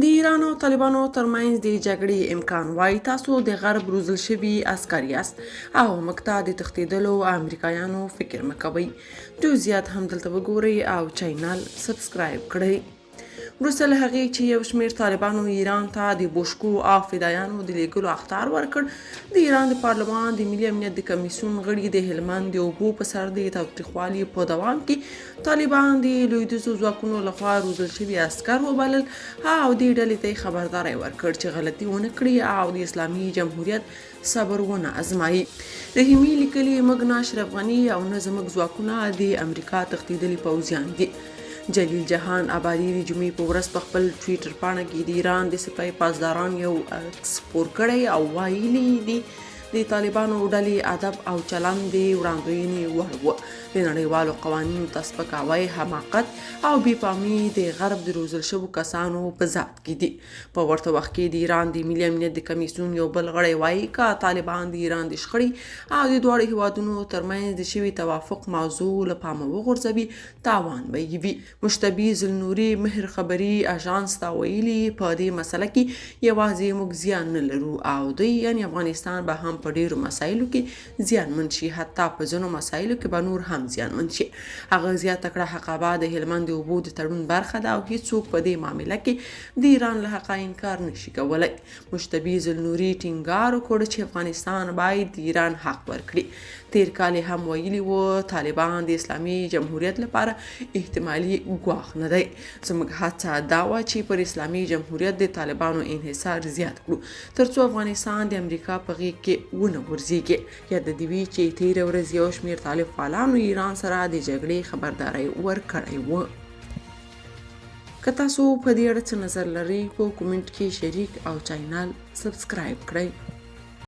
د ایران او طالبانو ترمنځ د جګړې امکان وایي تاسو د غرب روزل شوي عسکر یاست او موږ ته د تښتېدلو امریکایانو فکر مه کوئ. جزئیات هم دلته وګورئ او چینل سبسکرایب کړئ. وروسته له هغې چې یو شمېر طالبانو ایران ته د بوشکو او فدایانو د لیږلو اخطار ورکړ، د ایران د پارلمان د ملي امنیت د کمیسیون غړي د هلمند د اوبو په سر د تاوتریخوالي په دوام کې طالبان د لویدیځو ځواکونو لخوا روزل شوي عسکر وبلل او دې ډلې ته یې خبرداری ورکړ چې غلطي ونه کړي او د اسلامي جمهوریت صبر ونه ازمایي. رحیمي لیکلي موږ نه اشرف غني او نه زموږ ځواکونه د امریکا تښتېدلي پوځیان دي. جلیل جهان آبادي د جمعې په ورځ په خپل ټویټر پاڼه کې د ایران د سپاه پاسداران یو عکس خپور کړی او ویلي دي د طالبانو ډلې ادب او چلند د وړاندوینې وړ و. د نړیوالو قوانینو ته سپکاوی، حماقت او بې پامي د غرب د روزل شوو کسانو په ذات کې دي. په ورته وخت کې د ایران د ملي امنیت د کمیسیون یو بل غړی وایي که طالبان د ایران د شخړې او د دواړو هیوادونو ترمنځ د شوي توافق موضوع له پامه وغورځوي، تاوان به یې وي. مشتبه ذوالنوري مهر خبري اژانس ته ویلي په دې مسله کې یوازې موږ زیان نه لرو او دوی یعنې افغانستان به هم په ډیرو مسایلو کې زیانمن شي، حتی په ځینو مسایلو کې به نور هم زیانمن شي. هغه زیاته کړه حقابه د هلمند د اوبو د تړون برخه ده او هیڅوک په دې معامله کې د ایران له حقه انکار نشي کولی. مشتبه ذوالنوري ټینګار وکړ چې افغانستان باید د ایران حق ورکړي. تیر کال هم ویلي و طالبان د اسلامي جمهوریت لپاره احتمالي ګواښ نه دی. زموږ هڅه دا وه چې پر اسلامي جمهوریت د طالبانو انحصار زیات کړو ترڅو افغانستان د امریکا په غېږ کې ونه غورځېږي. یاد دې وي چې تېره ورځ یو شمېر طالب فعالانو ایران سره د جګړې خبرداری ورکړی و. که تاسو په دې اړه څه نظر لرئ په کومنټ کې شریک او چینل سبسکرایب کړئ.